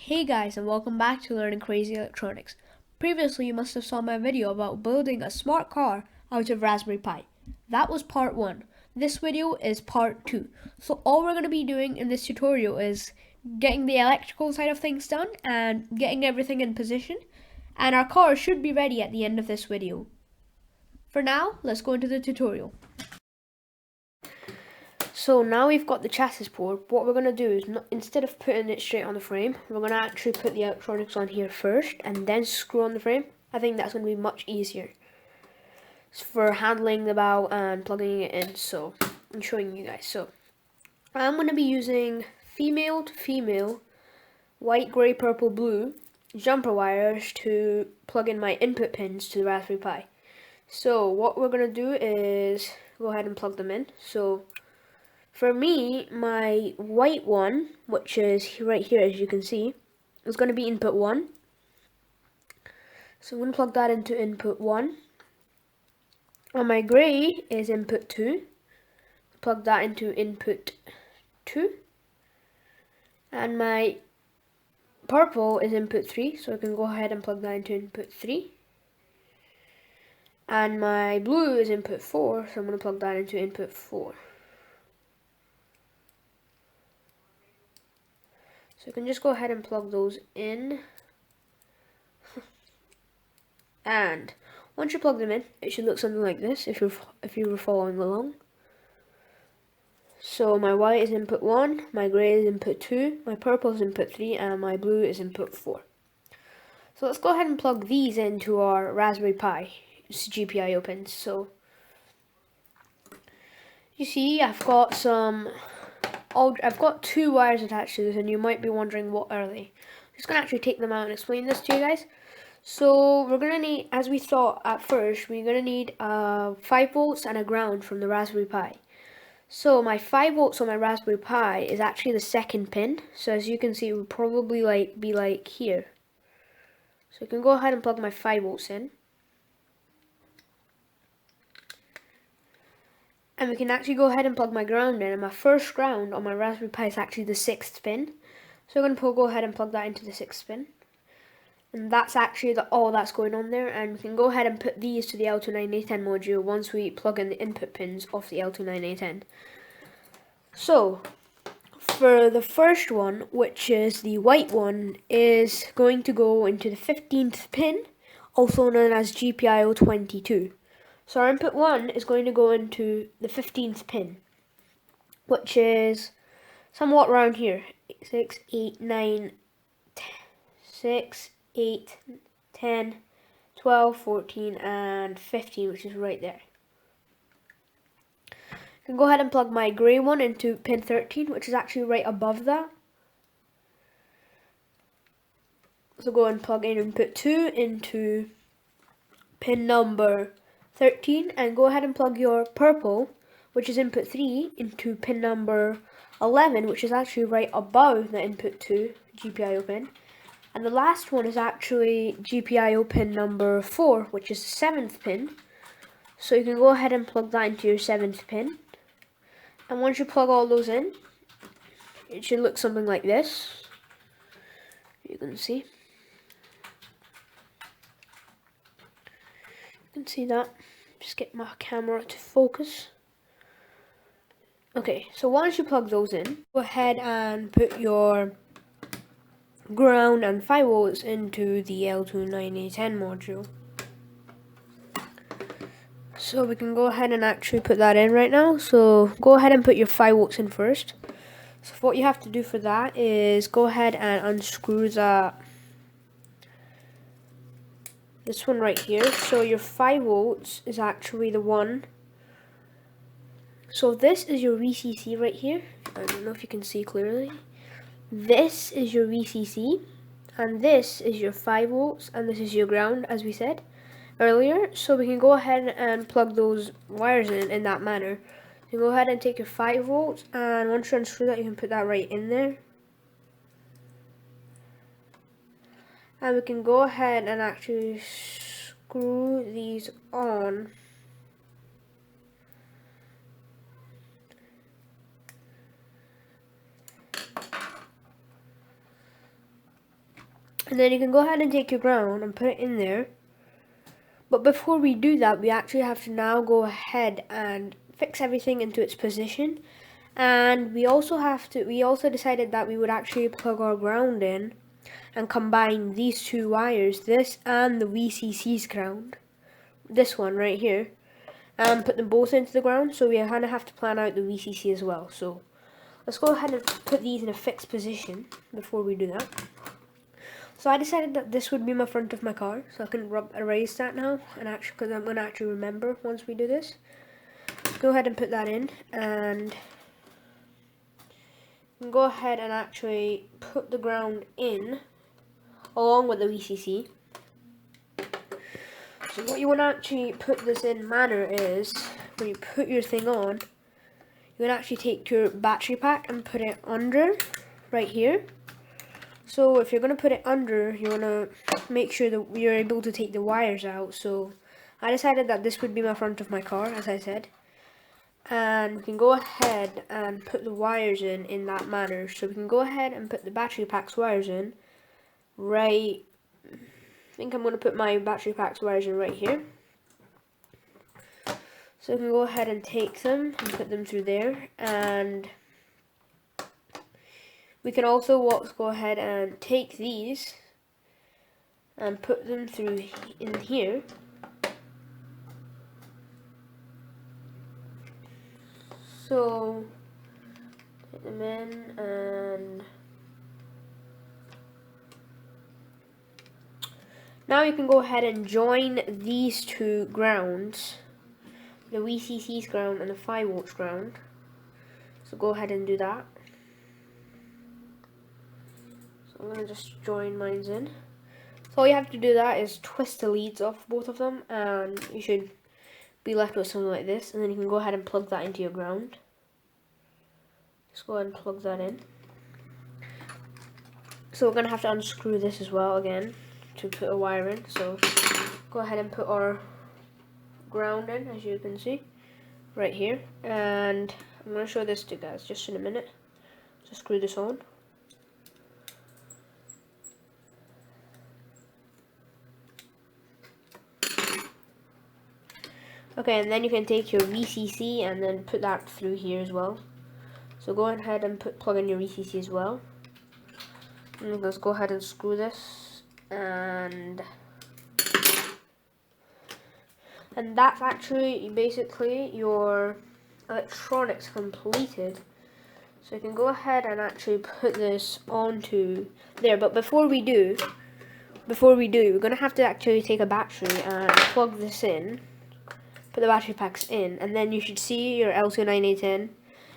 Hey guys, and welcome back to Learning-CrazyElectronics. Previously you must have saw my video about building a smart car out of Raspberry Pi. That was part 1. This video is part 2. So all we're going to be doing in this tutorial is getting the electrical side of things done and getting everything in position, and our car should be ready at the end of this video. For now, let's go into the tutorial. So now we've got the chassis board, what we're going to do is, instead of putting it straight on the frame, we're going to actually put the electronics on here first and then screw on the frame. I think that's going to be much easier for handling the bow and plugging it in. So I'm showing you guys. So I'm going to be using female to female, white, grey, purple, blue jumper wires to plug in my input pins to the Raspberry Pi. So what we're going to do is go ahead and plug them in. So for me, my white one, which is right here as you can see, is going to be input 1. So I'm going to plug that into input 1. And my grey is input 2. Plug that into input 2. And my purple is input 3, so I can go ahead and plug that into input 3. And my blue is input 4, so I'm going to plug that into input 4. So you can just go ahead and plug those in. And once you plug them in, it should look something like this if you were following along. So my white is input 1, my grey is input 2, my purple is input 3, and my blue is input 4. So let's go ahead and plug these into our Raspberry Pi GPIO pins. So you see, I've got 2 wires attached to this, and you might be wondering what are they. I'm just gonna actually take them out and explain this to you guys. So we're gonna need, as we thought at first, we're gonna need 5 volts and a ground from the Raspberry Pi. So my 5 volts on my Raspberry Pi is actually the second pin. So as you can see, it would probably be like here. So I can go ahead and plug my 5 volts in. And we can actually go ahead and plug my ground in, and my first ground on my Raspberry Pi is actually the 6th pin. So I'm going to go ahead and plug that into the 6th pin. And that's actually all that's going on there, and we can go ahead and put these to the L29810 module once we plug in the input pins of the L29810. So, for the first one, which is the white one, is going to go into the 15th pin, also known as GPIO22. So our input 1 is going to go into the 15th pin, which is somewhat around here. 6, 8, 9, 6, 8, 10, 12, 14, and 15, which is right there. I can go ahead and plug my grey one into pin 13, which is actually right above that. So go and plug in input 2 into pin number 13, and go ahead and plug your purple, which is input 3, into pin number 11, which is actually right above the input 2 GPIO pin. And the last one is actually GPIO pin number 4, which is the 7th pin. So you can go ahead and plug that into your 7th pin. And once you plug all those in, it should look something like this. You can see. You can see that. Just get my camera to focus. Okay, so once you plug those in, go ahead and put your ground and 5 volts into the L29810 module. So we can go ahead and actually put that in right now. So go ahead and put your 5 volts in first. So what you have to do for that is go ahead and unscrew this one right here. So your 5 volts is actually the one. So this is your VCC right here. I don't know if you can see clearly. This is your VCC, and this is your 5 volts, and this is your ground, as we said earlier. So we can go ahead and plug those wires in that manner. You go ahead and take your 5 volts, and once you unscrew that, you can put that right in there. And we can go ahead and actually screw these on. And then you can go ahead and take your ground and put it in there. But before we do that, we actually have to now go ahead and fix everything into its position. And we also decided that we would actually plug our ground in and combine these two wires, this and the VCC's ground, this one right here, and put them both into the ground. So we kind of have to plan out the VCC as well. So let's go ahead and put these in a fixed position before we do that. So I decided that this would be my front of my car, so I can erase that now, and actually, because I'm going to actually remember once we do this. Go ahead and put that in, and go ahead and actually put the ground in along with the VCC. So what you want to actually put this in manner is, when you put your thing on, you can actually take your battery pack and put it under, right here. So if you're going to put it under, you want to make sure that you're able to take the wires out. So I decided that this would be my front of my car, as I said. And we can go ahead and put the wires in that manner. So we can go ahead and put the battery pack's wires in right, I think I'm going to put my battery pack's wires in right here. So we can go ahead and take them and put them through there, and we can also go ahead and take these and put them through in here. So take them in, and now you can go ahead and join these two grounds, the VCC's ground and the 5 volts ground. So go ahead and do that. So I'm going to just join mine in. So all you have to do that is twist the leads off both of them, and you should be left with something like this. And then you can go ahead and plug that into your ground. Just go ahead and plug that in. So we're going to have to unscrew this as well again to put a wire in. So go ahead and put our ground in, as you can see right here, and I'm going to show this to you guys just in a minute. Just screw this on. Okay, and then you can take your VCC and then put that through here as well. So go ahead and plug in your VCC as well. And let's go ahead and screw this, and that's actually basically your electronics completed. So you can go ahead and actually put this onto there. But before we do, we're gonna have to actually take a battery and plug this in. Put the battery packs in, and then you should see your L29A10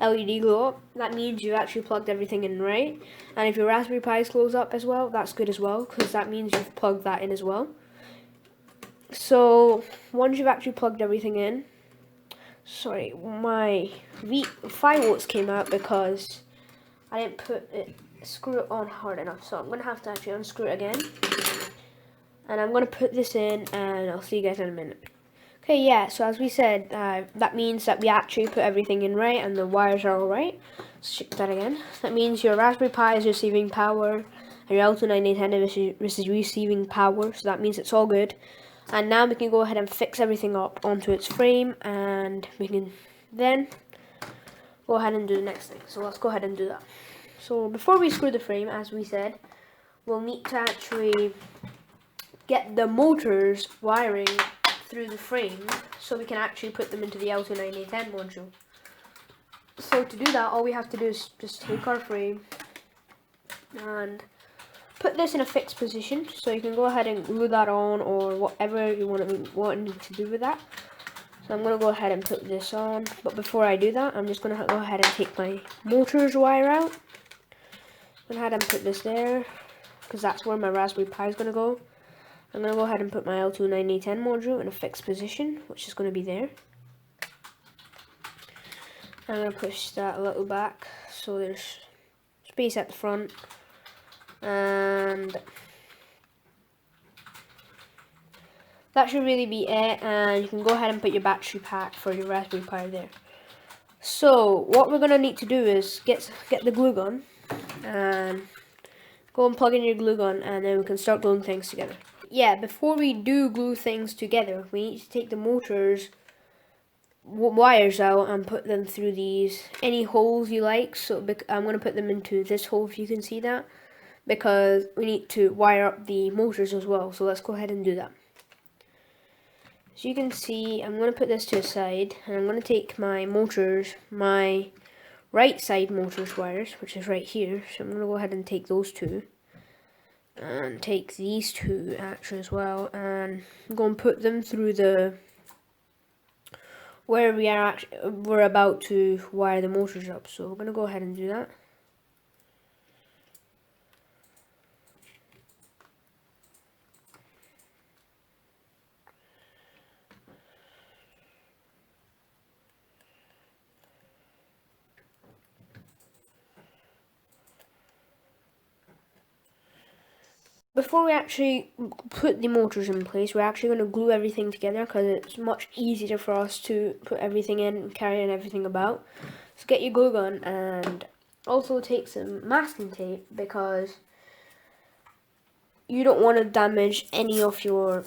LED glow up. That means you actually plugged everything in right. And if your Raspberry Pi glows up as well, that's good as well, because that means you've plugged that in as well. So once you've actually plugged everything in, sorry, my 5 volts came out because I didn't screw it on hard enough. So I'm gonna have to actually unscrew it again, and I'm gonna put this in, and I'll see you guys in a minute. Okay, yeah, so as we said, that means that we actually put everything in right and the wires are all right. Let's check that again. That means your Raspberry Pi is receiving power and your L29A10 is receiving power, so that means it's all good. And now we can go ahead and fix everything up onto its frame, and we can then go ahead and do the next thing. So let's go ahead and do that. So before we screw the frame, as we said, we'll need to actually get the motors wiring through the frame so we can actually put them into the L29A10 module. So to do that, all we have to do is just take our frame and put this in a fixed position. So you can go ahead and glue that on, or whatever you want to do with that. So I'm going to go ahead and put this on, but before I do that, I'm just going to go ahead and take my motors wire out. Go ahead and put this there, because that's where my Raspberry Pi is going to go. I'm going to go ahead and put my L29A10 module in a fixed position, which is going to be there. I'm going to push that a little back so there's space at the front, and that should really be it. And you can go ahead and put your battery pack for your Raspberry Pi there. So what we're going to need to do is get the glue gun and go and plug in your glue gun, and then we can start gluing things together. Yeah, before we do glue things together, we need to take the motors wires out and put them through any holes you like. So I'm going to put them into this hole, if you can see that, because we need to wire up the motors as well. So let's go ahead and do that. As you can see, I'm going to put this to the side, and I'm going to take my motors, my right side motors wires, which is right here. So I'm going to go ahead and take those two, and take these two actually as well, and go and put them through where we're about to wire the motors up. So we're going to go ahead and do that. Before we actually put the motors in place, we're actually going to glue everything together, because it's much easier for us to put everything in and carrying everything about. So get your glue gun, and also take some masking tape, because you don't want to damage any of your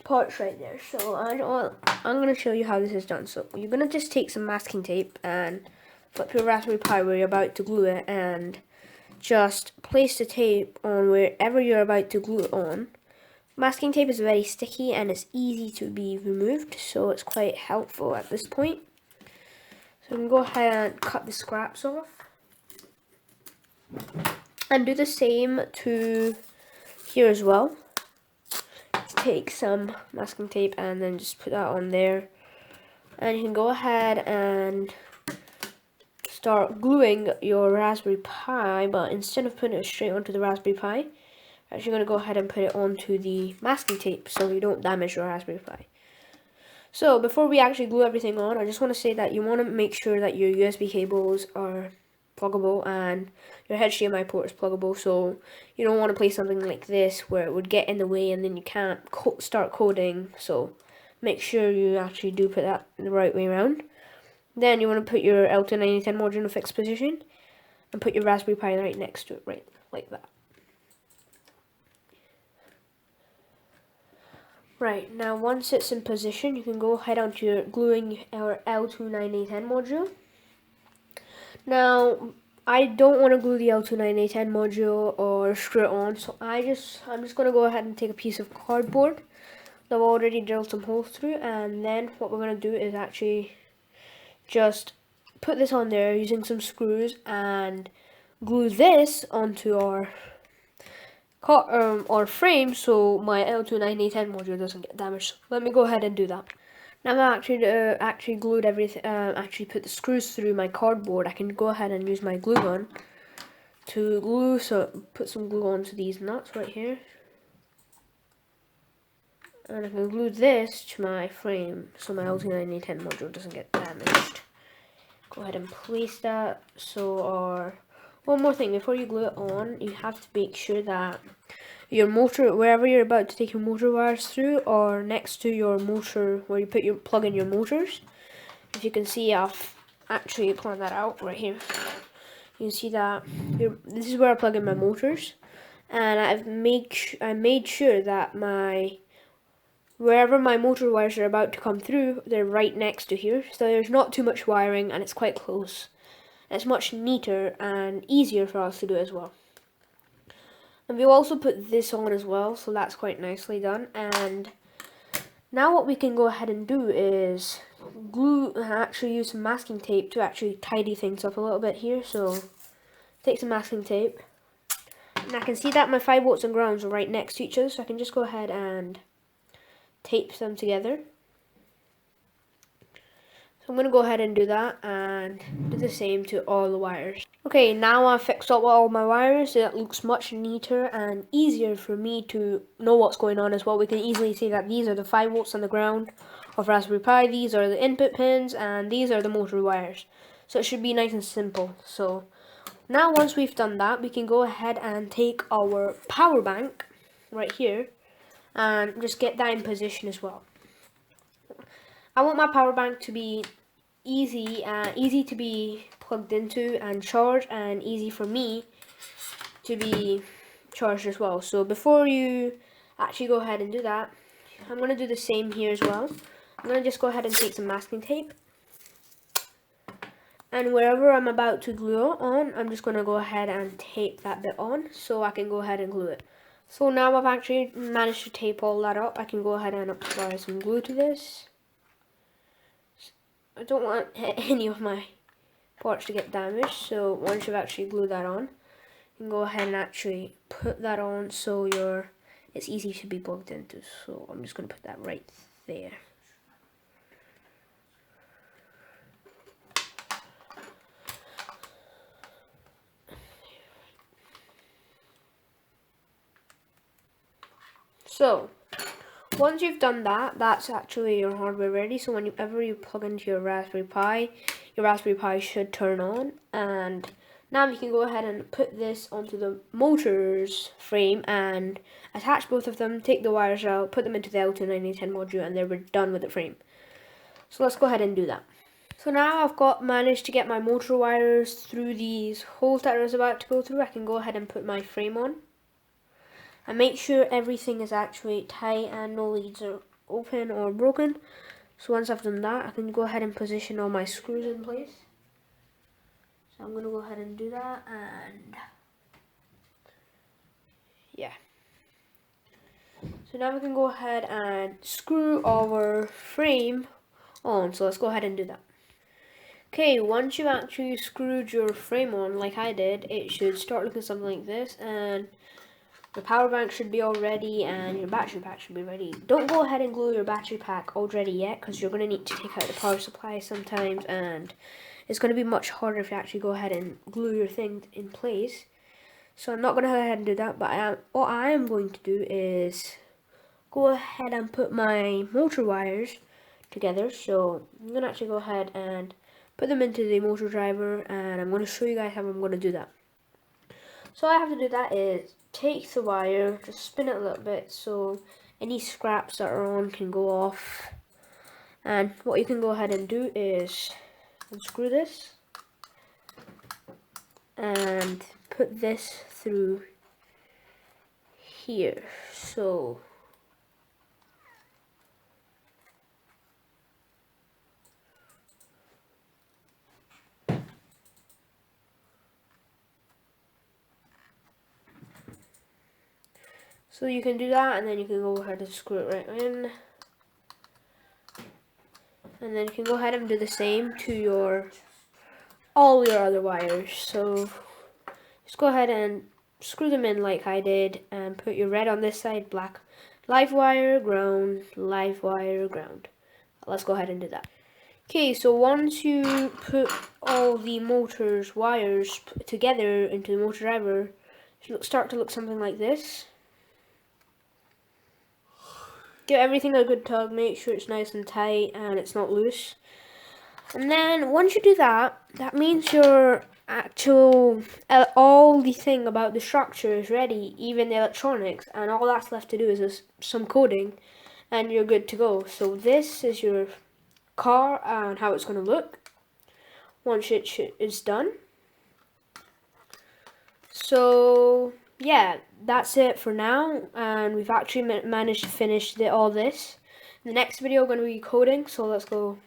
parts right there. So I'm going to show you how this is done. So you're going to just take some masking tape and flip your Raspberry Pi where you're about to glue it, and just place the tape on wherever you're about to glue it on. Masking tape is very sticky and it's easy to be removed, so it's quite helpful at this point. So I'm going to go ahead and cut the scraps off, and do the same to here as well. Take some masking tape and then just put that on there, and you can go ahead and start gluing your Raspberry Pi, but instead of putting it straight onto the Raspberry Pi, you're actually going to go ahead and put it onto the masking tape so you don't damage your Raspberry Pi. So before we actually glue everything on, I just want to say that you want to make sure that your USB cables are pluggable and your HDMI port is pluggable. So you don't want to place something like this where it would get in the way and then you can't start coding. So make sure you actually do put that the right way around. Then you want to put your L29010 module in a fixed position and put your Raspberry Pi right next to it, right like that. Right, now once it's in position, you can go ahead onto your gluing our L29010 module. Now, I don't want to glue the L29010 module or screw it on, so I'm just going to go ahead and take a piece of cardboard that I've already drilled some holes through, and then what we're going to do is actually just put this on there using some screws and glue this onto our frame so my L29010 module doesn't get damaged. Let me go ahead and do that. Now I've actually glued everything, actually put the screws through my cardboard, I can go ahead and use my glue gun to glue, so put some glue onto these nuts right here. And I can glue this to my frame so my L29010 module doesn't get damaged. Go ahead and place that. So one more thing, before you glue it on, you have to make sure that your motor, wherever you're about to take your motor wires through, or next to your motor where you plug in your motors. If you can see, I've actually planned that out right here. You can see that this is where I plug in my motors, and I made sure that wherever my motor wires are about to come through, they're right next to here, so there's not too much wiring and it's quite close. It's much neater and easier for us to do as well. And we'll also put this on as well, so that's quite nicely done. And now what we can go ahead and do is actually use some masking tape to actually tidy things up a little bit here. So take some masking tape, and I can see that my 5 volts and grounds are right next to each other, so I can just go ahead and tape them together. So I'm going to go ahead and do that and do the same to all the wires. Okay, now I've fixed up all my wires, so it looks much neater and easier for me to know what's going on as well. We can easily see that these are the 5 volts on the ground of Raspberry Pi, these are the input pins, and these are the motor wires. So it should be nice and simple. So now once we've done that, we can go ahead and take our power bank right here and just get that in position as well. I want my power bank to be easy to be plugged into and charged, and easy for me to be charged as well. So before you actually go ahead and do that, I'm going to do the same here as well. I'm going to just go ahead and take some masking tape. And wherever I'm about to glue it on, I'm just going to go ahead and tape that bit on so I can go ahead and glue it. So now I've actually managed to tape all that up. I can go ahead and apply some glue to this. I don't want any of my parts to get damaged, so once you've actually glued that on, you can go ahead and actually put that on so it's easy to be plugged into. So I'm just going to put that right there. So once you've done that, that's actually your hardware ready. So whenever you plug into your Raspberry Pi should turn on. And now you can go ahead and put this onto the motor's frame and attach both of them, take the wires out, put them into the L29010 module, and then we're done with the frame. So let's go ahead and do that. So now I've managed to get my motor wires through these holes that I was about to go through. I can go ahead and put my frame on. And make sure everything is actually tight and no leads are open or broken. So once I've done that, I can go ahead and position all my screws in place. So I'm going to go ahead and do that, and yeah. So now we can go ahead and screw our frame on. So let's go ahead and do that. Okay, once you actually screwed your frame on like I did, it should start looking something like this, and the power bank should be all ready and your battery pack should be ready. Don't go ahead and glue your battery pack already yet, because you're going to need to take out the power supply sometimes, and it's going to be much harder if you actually go ahead and glue your thing in place. So I'm not going to go ahead and do that, but what I am going to do is go ahead and put my motor wires together. So I'm going to actually go ahead and put them into the motor driver, and I'm going to show you guys how I'm going to do that. So all I have to do that is take the wire, just spin it a little bit so any scraps that are on can go off. And what you can go ahead and do is unscrew this and put this through here. So you can do that, and then you can go ahead and screw it right in. And then you can go ahead and do the same to all your other wires. So just go ahead and screw them in like I did, and put your red on this side, black, live wire, ground, live wire, ground. Let's go ahead and do that. Okay, so once you put all the motor's wires together into the motor driver, it should start to look something like this. Give everything a good tug, make sure it's nice and tight and it's not loose. And then once you do that, that means your all the thing about the structure is ready, even the electronics, and all that's left to do is some coding and you're good to go. So this is your car and how it's going to look once it is done. So yeah, that's it for now, and we've actually managed to finish all this. In the next video, we're going to be coding, so let's go.